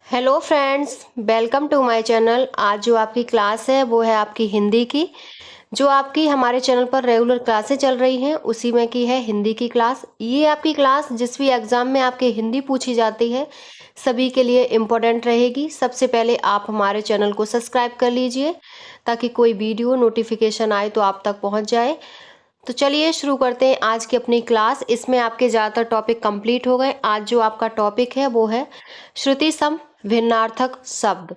Hello friends, welcome to my channel. आज जो आपकी क्लास है वो है आपकी हिंदी की। जो आपकी हमारे चैनल पर रेगुलर क्लासें चल रही हैं उसी में की है हिंदी की क्लास। ये आपकी क्लास जिस भी एग्ज़ाम में आपके हिंदी पूछी जाती है सभी के लिए इम्पोर्टेंट रहेगी। सबसे पहले आप हमारे चैनल को सब्सक्राइब कर लीजिए ताकि कोई वीडियो नोटिफिकेशन आए तो आप तक पहुंच जाए। तो चलिए शुरू करते हैं आज की अपनी क्लास। इसमें आपके ज़्यादातर टॉपिक कंप्लीट हो गए। आज जो आपका टॉपिक है वो है श्रुति सम भिन्नार्थक शब्द।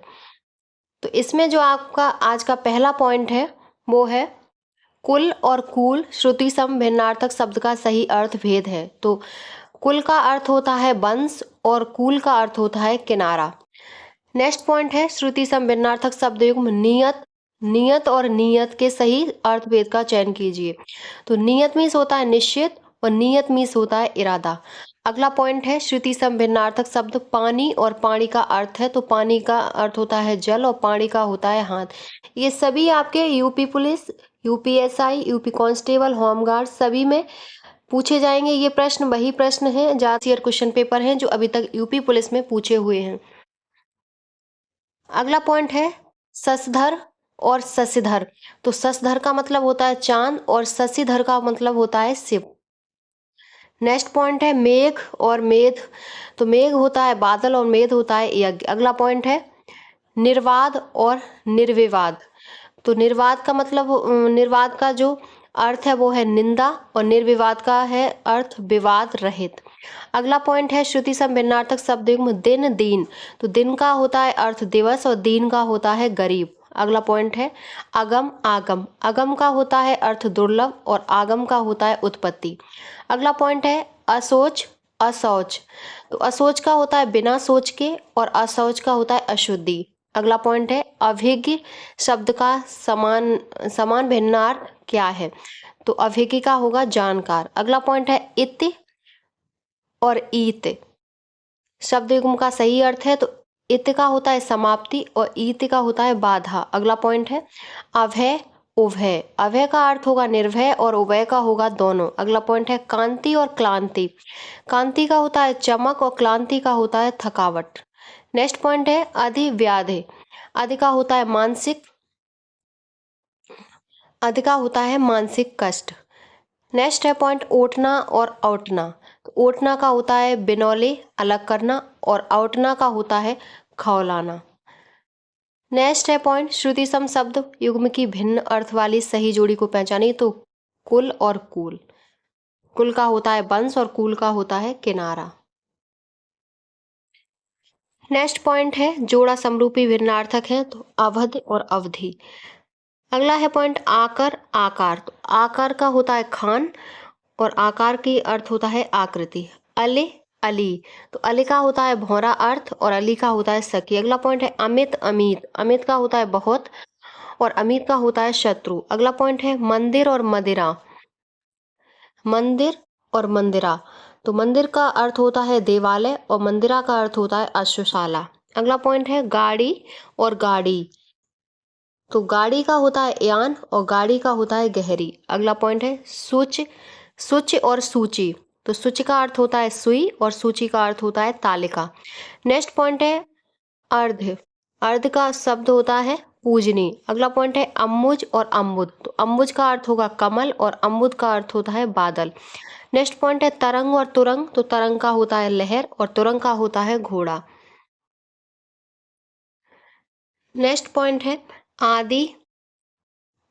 तो इसमें जो आपका आज का पहला पॉइंट है वो है कुल और कूल श्रुति सम भिन्नार्थक शब्द का सही अर्थ भेद है। तो कुल का अर्थ होता है वंश और कूल का अर्थ होता है किनारा। नेक्स्ट पॉइंट है श्रुति सम भिन्नार्थक शब्द युग्म नियत। नियत और नियत के सही अर्थ भेद का चयन कीजिए। तो नियत मीन्स होता है निश्चित और नियत मीन्स होता है इरादा। अगला पॉइंट है श्रुति सम भिन्नार्थक शब्द पानी और पानी का अर्थ है। तो पानी का अर्थ होता है जल और पानी का होता है हाथ। ये सभी आपके UP police, UPSI, UP constable, home guard सभी में पूछे जाएंगे। ये प्रश्न वही प्रश्न हैं, ज्यादा क्वेश्चन पेपर हैं जो अभी तक यूपी पुलिस में पूछे हुए हैं। अगला पॉइंट है शशधर और शशिधर। तो शशधर का मतलब होता है चांद और शशिधर का मतलब होता है शिव। नेक्स्ट पॉइंट है मेघ और मेध। तो मेघ होता है बादल और मेध होता है यज्ञ। अगला पॉइंट है निर्वाद और निर्विवाद। तो निर्वाद का मतलब निर्वाद का जो अर्थ है वो है निंदा और निर्विवाद का है अर्थ विवाद रहित। अगला पॉइंट है श्रुति सम भिन्नार्थक शब्द युग्म दिन दीन। तो दिन का होता है अर्थ दिवस और दीन का होता है गरीब। अगला पॉइंट है अगम आगम। अगम का होता है अर्थ दुर्लभ और आगम का होता है उत्पत्ति। अगला पॉइंट है अशोच अशौच। तो अशोच का होता है बिना सोच के और अशौच का होता है अशुद्धि। अगला पॉइंट है अभिज्ञ शब्द का समान समान भिन्नार्थ क्या है। तो अभिज्ञ का होगा जानकार। अगला पॉइंट है इति और ईत शब्द युग्म का सही अर्थ है। तो इत का होता है समाप्ति और ईत का होता है बाधा। अगला पॉइंट है अभय उभय। अभय का अर्थ होगा निर्भय और उभय का होगा दोनों। अगला पॉइंट है कांति और क्लांति। कांति का होता है चमक और क्लांति का होता है थकावट। नेक्स्ट पॉइंट है अधिव्याधि। अधि का होता है मानसिक, अधि का होता है मानसिक कष्ट। नेक्स्ट है पॉइंट ओटना और औटना। तो ओटना का होता है बिनौले अलग करना और औटना का होता है खौलाना। नेक्स्ट है पॉइंट श्रुति सम शब्द युग्म की भिन्न अर्थ वाली सही जोड़ी को पहचानिए। तो कुल और कूल। कुल का होता है वंश और कूल का होता है किनारा। नेक्स्ट पॉइंट है जोड़ा समरूपी भिन्नार्थक है। तो अवध और अवधि। अगला है पॉइंट आकर आकार। तो आकार का होता है खान और आकार की अर्थ होता है आकृति। अले अली। तो अली का होता है भौरा अर्थ और अली का होता है सखी। अगला पॉइंट है अमित अमित। अमित का होता है बहुत और अमित का होता है शत्रु। अगला पॉइंट है मंदिर और मदिरा। मंदिर और मंदिरा। तो मंदिर का अर्थ होता है देवालय और मंदिरा का अर्थ होता है अश्वशाला। अगला पॉइंट है गाड़ी और गाड़ी। तो गाड़ी का होता है यान और गाड़ी का होता है गहरी। अगला पॉइंट है सूच। सूच और सूची। तो सूच का अर्थ होता है सुई और सूची का अर्थ होता है तालिका। नेक्स्ट पॉइंट है अर्ध। अर्ध का शब्द होता है पूजनी। अगला पॉइंट है अम्बुज और अम्बुद। तो अम्बुज का अर्थ होगा कमल और अम्बुद का अर्थ होता है बादल। नेक्स्ट पॉइंट है तरंग और तुरंग। तो तरंग का होता है लहर और तुरंग का होता है घोड़ा। नेक्स्ट पॉइंट है आदि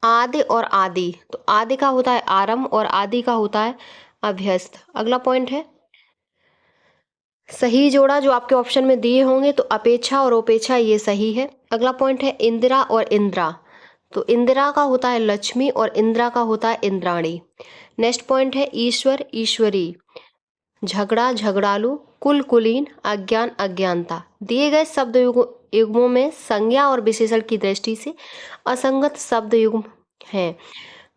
आदि और आदि। तो आदि का होता है आरंभ और आदि का होता है अभ्यस्त। अगला पॉइंट है सही जोड़ा जो आपके ऑप्शन में दिए होंगे। तो अपेक्षा और उपेक्षा ये सही है। अगला पॉइंट है इंदिरा और इंद्रा। तो इंदिरा का होता है लक्ष्मी और इंद्रा का होता है इंद्राणी। नेक्स्ट पॉइंट है ईश्वर ईश्वरी। झगड़ा झगड़ालू, कुल कुलीन, अज्ञान अज्ञानता। दिए गए शब्द युग्मों में संज्ञा और विशेषण की दृष्टि से असंगत शब्द युग्म हैं।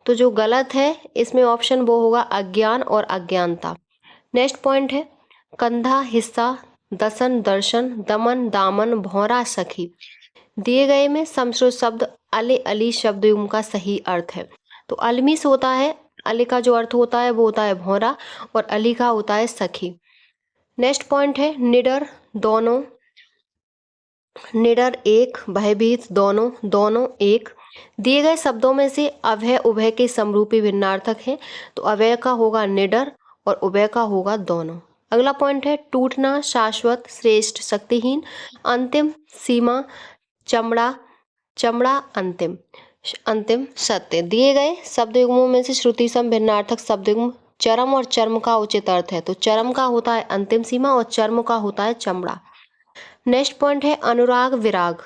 तो जो गलत है इसमें ऑप्शन वो होगा अज्ञान और अज्ञानता। नेक्स्ट पॉइंट है कंधा हिस्सा, दसन दर्शन, दमन दामन, भौरा सखी। दिए गए में समश्रुत शब्द अले अली शब्द युग्म का सही अर्थ है। तो अलमिस होता है, अली का जो अर्थ होता है वो होता है भौरा और अली का होता है सखी। नेक्स्ट पॉइंट है निडर दोनों, निडर एक, भयभीत दोनों, दोनों एक। दिए गए शब्दों में से अभय उभय के समरूपी भिन्नार्थक हैं, तो अभय का होगा निडर और उभय का होगा दोनों। अगला पॉइंट है टूटना, शाश्वत, श्रेष्ठ, शक्तिहीन, अंतिम, सीमा, चमड़ा, चमड़ा, अंतिम, अंतिम, सत्य। दिए गए शब्द युग्मों में से श्रुति सम भिन्नार्थक शब्द युग्म चरम और चर्म का उचित अर्थ है, तो चरम का होता है अंतिम सीमा और चर्म का होता है चमड़ा। नेक्स्ट पॉइंट है अनुराग, विराग,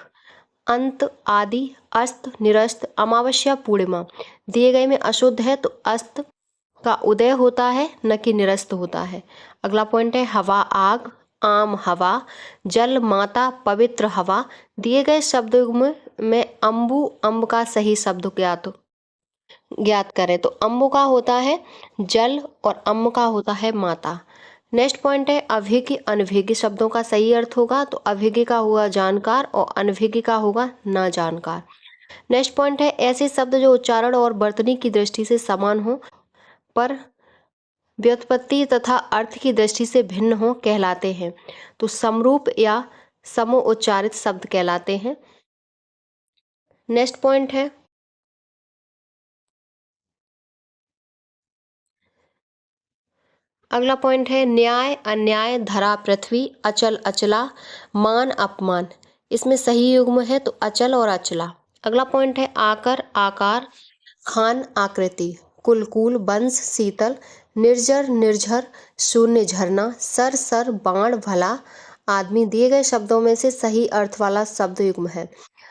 अंत, आदि, अस्त, निरस्त, अमावस्या, पूर्णिमा। दिए गए में अशुद्ध है तो अस्त का उदय होता है न कि निरस्त होता है। अगला पॉइंट है हवा, आग, आम, हवा, जल, माता, पवित्र, हवा। दिए गए शब्द में अम्बु, अम्ब का सही शब्द ज्ञात करें, तो अम्बु का होता है जल और अम्ब का होता है माता। नेक्स्ट पॉइंट है अभिज्ञ, अनभिज्ञ शब्दों का सही अर्थ होगा, तो अभिज्ञ का होगा जानकार और अनभिज्ञ का होगा ना जानकार। नेक्स्ट पॉइंट है ऐसे शब्द जो उच्चारण और वर्तनी की दृष्टि से समान हो पर व्युत्पत्ति तथा अर्थ की दृष्टि से भिन्न हो कहलाते हैं, तो समरूप या समो उच्चारित शब्द कहलाते हैं। नेक्स्ट पॉइंट है अगला पॉइंट है न्याय, अन्याय, धरा, पृथ्वी, अचल, अचला, मान, अपमान। इसमें सही युग्म है तो अचल और अचला। अगला पॉइंट है आकर, आकार, खान, आकृति, कुलकूल, वंश, शीतल, निर्जर, निर्झर, शून्य, झरना, सर, सर, बाण, भला, आदमी। दिए गए शब्दों में से सही अर्थ वाला शब्द युग्म है,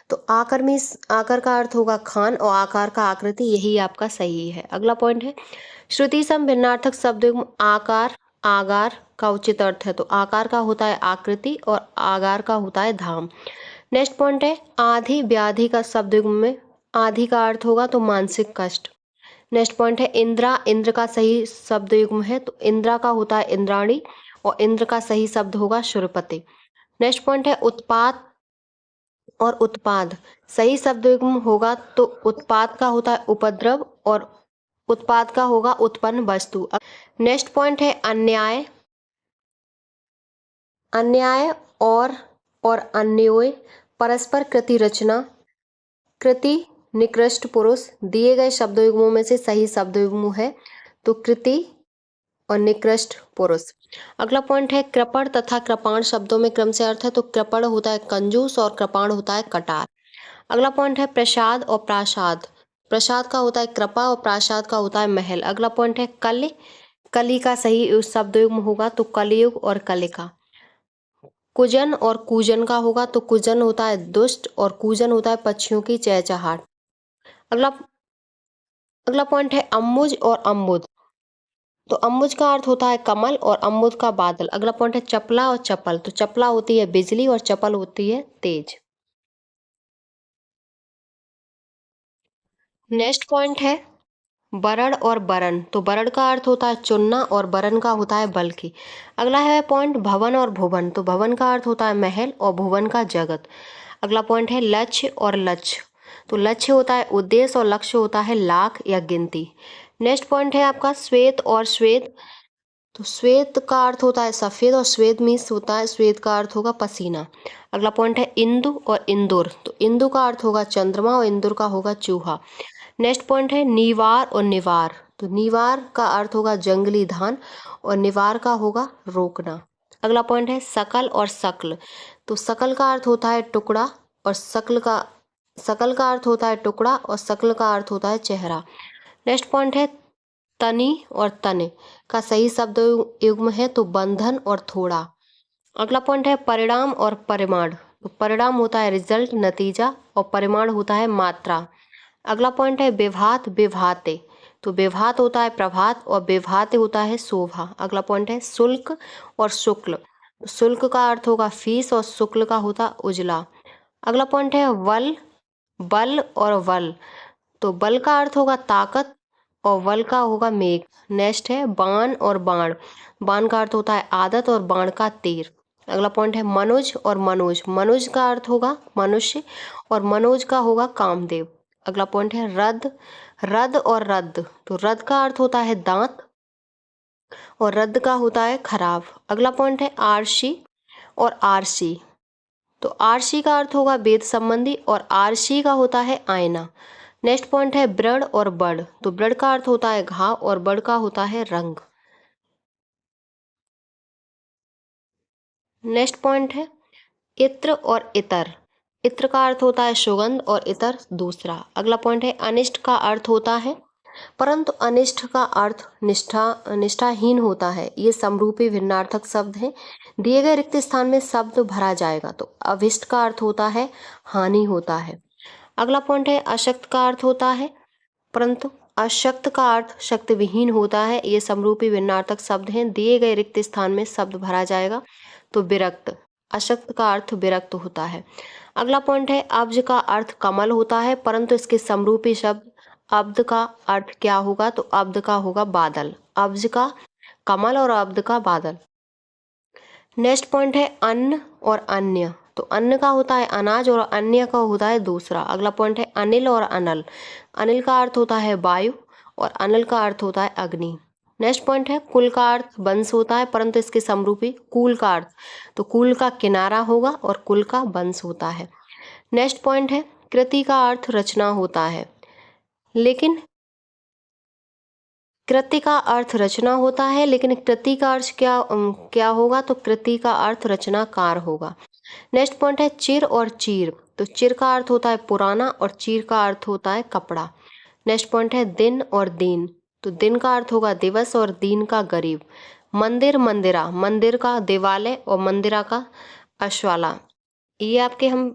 तो आकर में आकर का अर्थ होगा खान और आकार का आकृति, यही आपका सही है। अगला पॉइंट है श्रुति सम भिन्नार्थक शब्द युग्म आकार, आगार का उचित अर्थ है, तो आकार का होता है आकृति और आगार का होता है धाम। नेक्स्ट पॉइंट है आधि, व्याधि का शब्द युग्म में आधि का अर्थ होगा तो मानसिक कष्ट। नेक्स्ट पॉइंट है इंद्रा, इंद्र का सही शब्द युग्म है, तो इंद्रा का होता है इंद्राणी और इंद्र का सही शब्द होगा शूरपति। नेक्स्ट पॉइंट है उत्पात और उत्पाद, सही शब्द युग्म होगा तो उत्पाद का होता है उपद्रव और उत्पाद का होगा उत्पन्न वस्तु। नेक्स्ट पॉइंट है अन्याय, अन्याय और अन्योय, परस्पर कृति रचना, कृति, निकृष्ट, पुरुष। दिए गए शब्द युग्मों में से सही शब्द युग्म है तो कृति और निकृष्ट, पुरुष। अगला पॉइंट है कृपण तथा कृपाण शब्दों में क्रम से अर्थ है, तो कृपण होता है कंजूस और कृपाण होता है कटार। अगला पॉइंट है प्रसाद और प्रासाद, प्रसाद का होता है कृपा और प्रासाद का होता है महल। अगला पॉइंट है कलि, कली का सही शब्द युग्म होगा तो कलयुग और कलिका। कुजन और कूजन का होगा तो कुजन होता है दुष्ट और कूजन होता है पक्षियों की चहचहाट। अगला अगला पॉइंट है अम्बुज और अम्बुद, तो अम्बुज का अर्थ होता है कमल और अम्बुद का बादल। अगला पॉइंट है चपला और चपल, तो चपला होती है बिजली और चपल होती है तेज। नेक्स्ट पॉइंट है बरड़ और बरन, तो बरड़ का अर्थ होता है चुनना और बरन का होता है बल्कि। अगला है पॉइंट भवन और भुवन, तो भवन का अर्थ होता है महल और भुवन का जगत। अगला पॉइंट है लक्ष्य और लक्ष्य, तो लक्ष्य होता है उद्देश्य और लक्ष्य होता है लाख या गिनती। नेक्स्ट पॉइंट है आपका श्वेत और श्वेत, तो श्वेत का अर्थ होता है सफ़ेद और श्वेत मीन्स होता है श्वेत का अर्थ होगा पसीना। अगला पॉइंट है इंदु और इंदुर, तो इंदु का अर्थ होगा चंद्रमा और इंदुर का होगा चूहा। नेक्स्ट पॉइंट है नीवार और निवार, तो नीवार का अर्थ होगा जंगली धान और निवार का होगा रोकना। अगला पॉइंट है सकल और शकल, तो सकल का अर्थ होता है टुकड़ा और सकल का अर्थ होता है टुकड़ा और शकल का अर्थ होता है चेहरा। नेक्स्ट पॉइंट है तनी और तने का सही शब्द युग्म है तो बंधन और थोड़ा। अगला पॉइंट है परिणाम और परिमाण, तो परिणाम होता है रिजल्ट, नतीजा और परिमाण होता है मात्रा। अगला पॉइंट है विभात, विभाते, तो विभात होता है प्रभात और विभाते होता है शोभा। अगला पॉइंट है शुल्क और शुक्ल, शुल्क का अर्थ होगा फीस और शुक्ल का होता उजला। अगला पॉइंट है वल, बल और वल, तो बल का अर्थ होगा ताकत और वल का होगा मेघ। नेक्स्ट है बाण और बाण, बाण का अर्थ होता है आदत और बाण का तीर। अगला पॉइंट है मनुज और मनोज, मनुज का अर्थ होगा मनुष्य और मनोज का होगा कामदेव। अगला पॉइंट है रद, रद और रद्द, तो रद का अर्थ होता है दांत और रद्द का होता है खराब। अगला पॉइंट है आरसी और आरसी, तो आरसी का अर्थ होगा वेद संबंधी और आरसी का होता है आईना। नेक्स्ट पॉइंट है ब्रड और बड़, तो ब्रड का अर्थ होता है घाव और बड़ का होता है रंग। नेक्स्ट पॉइंट है इत्र और इतर, इत्र का अर्थ होता है सुगंध और इतर दूसरा। अगला पॉइंट है अनिष्ट का अर्थ होता है, परंतु अनिष्ट का अर्थ निष्ठाहीन होता है। ये समरूपी भिन्नार्थक शब्द हैं। दिए गए रिक्त स्थान में शब्द भरा जाएगा। तो अभिष्ट का अर्थ होता है हानि होता है। अगला पॉइंट है अशक्त का अर्थ होता है, परंतु अशक्त का अर्थ शक्ति विहीन होता है। ये समरूपी भिन्नार्थक शब्द हैं। दिए गए रिक्त स्थान में शब्द भरा जाएगा तो विरक्त, अशक्त का अर्थ विरक्त होता है। अगला पॉइंट है अब्ज का अर्थ कमल होता है, परंतु इसके समरूपी शब्द अब्द का अर्थ क्या होगा, तो अब्द का होगा बादल। अब्ज का कमल और अब्द का बादल। नेक्स्ट पॉइंट है अन्न और अन्य, तो अन्न का होता है अनाज और अन्य का होता है दूसरा। अगला पॉइंट है अनिल और अनल, अनिल का अर्थ होता है वायु और अनल का अर्थ होता है अग्नि। नेक्स्ट पॉइंट है कुल का अर्थ वंश होता है, परंतु इसके समरूपी कुल का अर्थ, तो कुल का किनारा होगा और कुल का वंश होता है। नेक्स्ट पॉइंट है कृति का अर्थ रचना होता है, लेकिन कृति का अर्थ रचना होता है, लेकिन कृति का अर्थ क्या होगा, तो कृति का अर्थ रचनाकार होगा। नेक्स्ट पॉइंट है चिर और चीर, तो चिर का अर्थ होता है पुराना और चीर का अर्थ होता है कपड़ा। नेक्स्ट पॉइंट है दिन और दीन, तो दिन का अर्थ होगा दिवस और दीन का गरीब। मंदिर मंदिरा, मंदिर का देवालय और मंदिरा का अश्वाला। ये आपके हम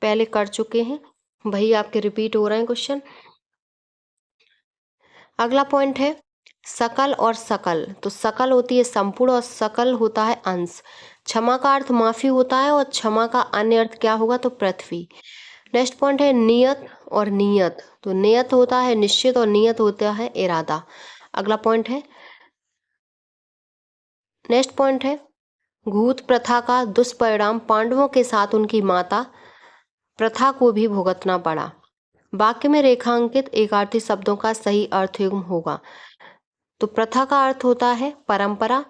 पहले कर चुके हैं, वही आपके रिपीट हो रहे हैं क्वेश्चन। अगला पॉइंट है सकल और सकल, तो सकल होती है संपूर्ण और सकल होता है अंश। क्षमा का अर्थ माफी होता है और क्षमा का अन्य अर्थ क्या होगा, तो पृथ्वी। नेक्स्ट पॉइंट है नियत और नियत, तो नियत होता है निश्चित और नियत होता है इरादा। अगला पॉइंट है नेक्स्ट पॉइंट है घूत प्रथा का दुष्परिणाम पांडवों के साथ उनकी माता प्रथा को भी भुगतना पड़ा। वाक्य में रेखांकित एकार्थी शब्दों का सही अर्थ युग्म होगा। तो प्रथा का अर्थ होता है परंपरा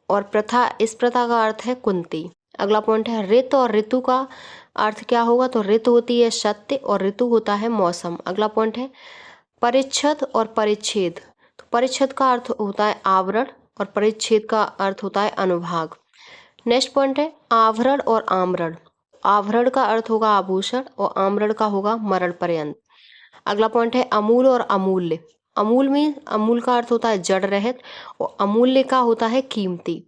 और प्रथा, इस प्रथा का अर्थ है कुंती। अगला पॉइंट है ऋतु और ऋतु का अर्थ क्या होगा, तो ऋतु होती है सत्य और ऋतु होता है मौसम। अगला पॉइंट है परिच्छद और परिच्छेद, तो परिच्छद का अर्थ होता है आवरण और परिच्छेद का अर्थ होता है अनुभाग। नेक्स्ट पॉइंट है आवरण और आमरण, आवरण का अर्थ होगा आभूषण और आमरण का होगा मरण पर्यंत। अगला पॉइंट है अमूल और अमूल्य, अमूल में अमूल का अर्थ होता है जड़ रहित और अमूल्य का होता है कीमती।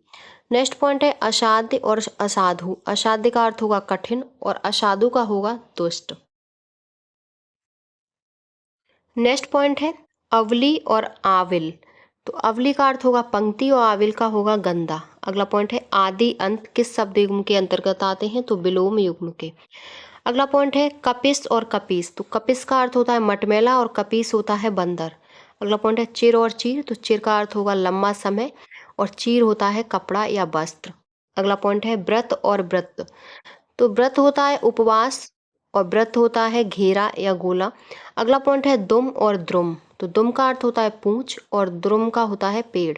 नेक्स्ट पॉइंट है असाध्य और असाधु, असाध्य का अर्थ होगा कठिन और असाधु का होगा दुष्ट। नेक्स्ट पॉइंट है अवली और आविल, तो अवली का अर्थ होगा पंक्ति और आविल का होगा गंदा। अगला पॉइंट है आदि अंत किस शब्द युग्म के अंतर्गत आते हैं, तो विलोम युग्म के। अगला पॉइंट है कपिस और कपीस, तो कपिस का अर्थ होता है मटमैला और कपीस होता है बंदर। अगला पॉइंट है चिर और चीर, तो चिर का अर्थ होगा लंबा समय और चीर होता है कपड़ा या वस्त्र। अगला पॉइंट है व्रत और व्रत, तो व्रत होता है उपवास और व्रत होता है घेरा या गोला। अगला पॉइंट है दुम और द्रुम, तो दुम का अर्थ होता है पूंछ और द्रुम का होता है पेड़।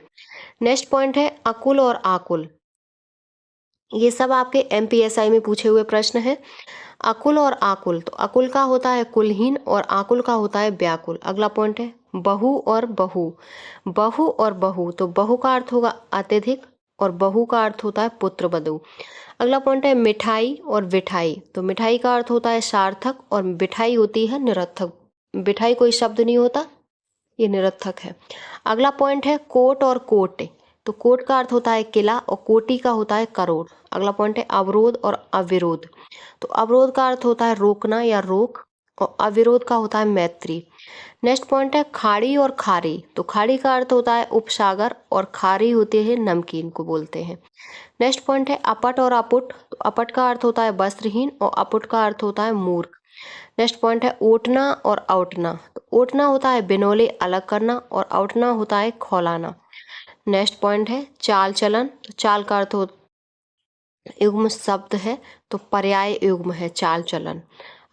नेक्स्ट पॉइंट है अकुल और आकुल, ये सब आपके एमपीएसआई में पूछे हुए प्रश्न हैं। अकुल और आकुल, तो अकुल का होता है कुलहीन और आकुल का होता है व्याकुल। अगला पॉइंट है बहु और बहु, बहु और बहु, तो बहु का अर्थ होगा अत्यधिक और बहु का अर्थ होता है पुत्र वधू। अगला पॉइंट है मिठाई और बिठाई, तो मिठाई का अर्थ होता है सार्थक और बिठाई होती है निरर्थक। बिठाई कोई शब्द नहीं होता, ये निरर्थक है। अगला पॉइंट है कोट और कोटे, तो कोट का अर्थ होता है किला और कोटि का होता है करोड़। अगला पॉइंट है अवरोध और अविरोध, तो अवरोध का अर्थ होता है रोकना या रोक और अविरोध का होता है मैत्री। नेक्स्ट पॉइंट है खाड़ी और खारी, तो खाड़ी का अर्थ होता है उपसागर और खारी होती है नमकीन को बोलते हैं। नेक्स्ट पॉइंट है अपट और अपुट, तो अपट का अर्थ होता है वस्त्रहीन और अपुट का अर्थ होता है मूर्ख। नेक्स्ट पॉइंट है ओटना और औटना, तो ओटना होता है बिनौले अलग करना और औटना होता है खौलाना। नेक्स्ट पॉइंट है चाल चलन, तो चाल का अर्थ युग्म शब्द है तो पर्याय युग्म है चाल चलन।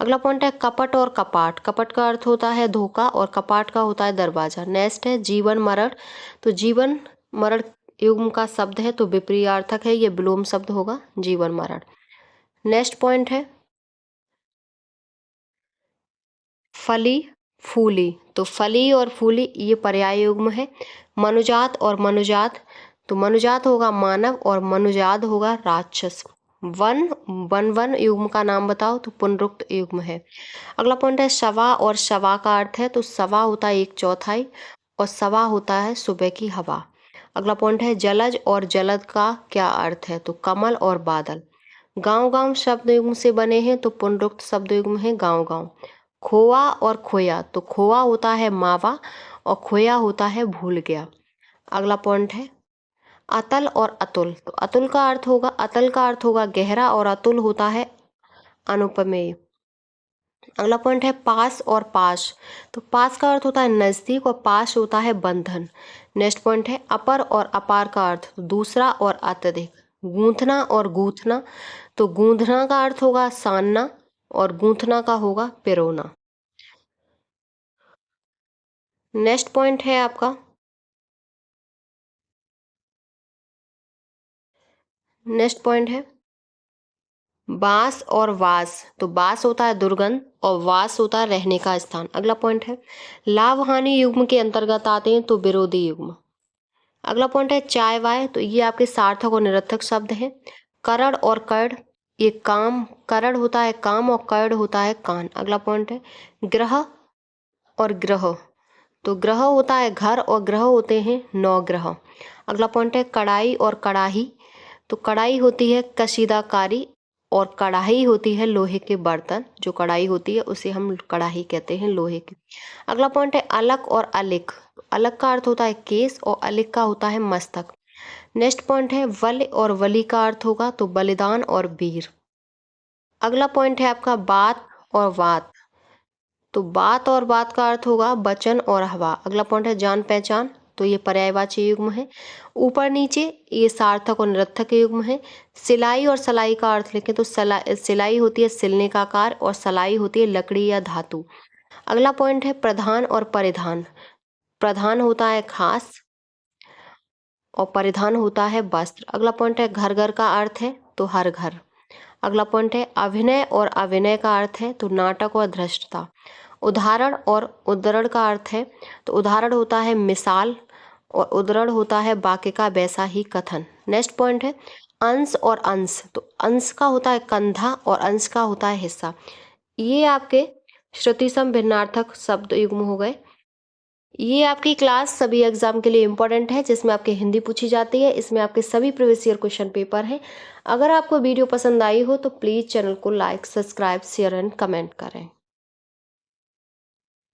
अगला पॉइंट है कपट और कपाट, कपट का अर्थ होता है धोखा और कपाट का होता है दरवाजा। नेक्स्ट है जीवन मरण, तो जीवन मरण युग्म का शब्द है तो विपर्यार्थक है, ये विलोम शब्द होगा जीवन मरण। नेक्स्ट पॉइंट है फली फूली। तो फली और फूली ये पर्याय युग्म है। मनुजात और मनुजात, तो मनुजात होगा मानव और मनुजाद होगा राक्षस। वन वन वन युग्म का नाम बताओ, तो पुनरुक्त युग्म है। अगला पॉइंट है सवा और सवा का अर्थ है, तो सवा होता है 1/4 और सवा होता है सुबह की हवा। अगला पॉइंट है जलज और जलद का क्या अर्थ है, तो कमल और बादल। गांव गांव शब्द युग्म से बने हैं, तो पुनरुक्त शब्द युग्म है गांव गांव। खोआ और खोया, तो खोआ होता है मावा और खोया होता है भूल गया। अगला पॉइंट है अतल और अतुल, तो अतुल का अर्थ होगा, अतल का अर्थ होगा गहरा और अतुल होता है अनुपमेय। अगला पॉइंट है पास और पाश, तो पास का अर्थ होता है नजदीक और पाश होता है बंधन। नेक्स्ट पॉइंट है अपर और अपार का अर्थ, तो दूसरा और अत्यधिक। गूंथना और गूंथना, तो गूंथना का अर्थ होगा सानना और गूंथना का होगा पिरोना। नेक्स्ट पॉइंट है आपका नेक्स्ट पॉइंट है बास और वास, तो बास होता है दुर्गंध और वास होता है रहने का स्थान। अगला पॉइंट है लाभ हानि युग्म के अंतर्गत आते हैं, तो विरोधी युग्म। अगला पॉइंट है चाय वाय, तो ये आपके सार्थक और निरर्थक शब्द हैं। करड़ और कड़, ये काम, करड़ होता है काम और कड़ होता है कान। अगला पॉइंट है ग्रह और ग्रह, तो ग्रह होता है घर और ग्रह होते हैं 9 ग्रह। अगला पॉइंट है कड़ाई और कड़ाही, तो कड़ाई होती है कशीदाकारी और कढ़ाई होती है लोहे के बर्तन। जो कढ़ाई होती है उसे हम कढ़ाई कहते हैं लोहे की। अगला पॉइंट है अलक और अलिक, अलक का अर्थ होता है केस और अलिक का होता है मस्तक। नेक्स्ट पॉइंट है वल और वली का अर्थ होगा, तो बलिदान और वीर। अगला पॉइंट है आपका बात और बात, तो बात और बात का अर्थ होगा वचन और हवा। अगला पॉइंट है जान पहचान, तो ये पर्यायवाची युग्म है। ऊपर नीचे ये सार्थक और निरर्थक युग्म है। सिलाई और सलाई का अर्थ लिखें, तो सिलाई होती है सिलने का कार्य और सलाई होती है लकड़ी या धातु। अगला पॉइंट है प्रधान और परिधान, प्रधान होता है खास और परिधान होता है वस्त्र। अगला पॉइंट है घर घर का अर्थ है, तो हर घर। अगला पॉइंट है अभिनय और अभिनय का अर्थ है, तो नाटक और धृष्टता। उदाहरण और उद्धरण का अर्थ है, तो उदाहरण होता है मिसाल और उद्धरण होता है वाक्य का वैसा ही कथन। नेक्स्ट पॉइंट है अंश और अंश, तो अंश का होता है कंधा और अंश का होता है हिस्सा। ये आपके श्रुति सम भिन्नार्थक शब्द युग्म हो गए। ये आपकी क्लास सभी एग्जाम के लिए इम्पोर्टेंट है, जिसमें आपकी हिंदी पूछी जाती है। इसमें आपके सभी प्रीवियस ईयर क्वेश्चन पेपर हैं। अगर आपको वीडियो पसंद आई हो तो प्लीज़ चैनल को like, subscribe, share and comment करें।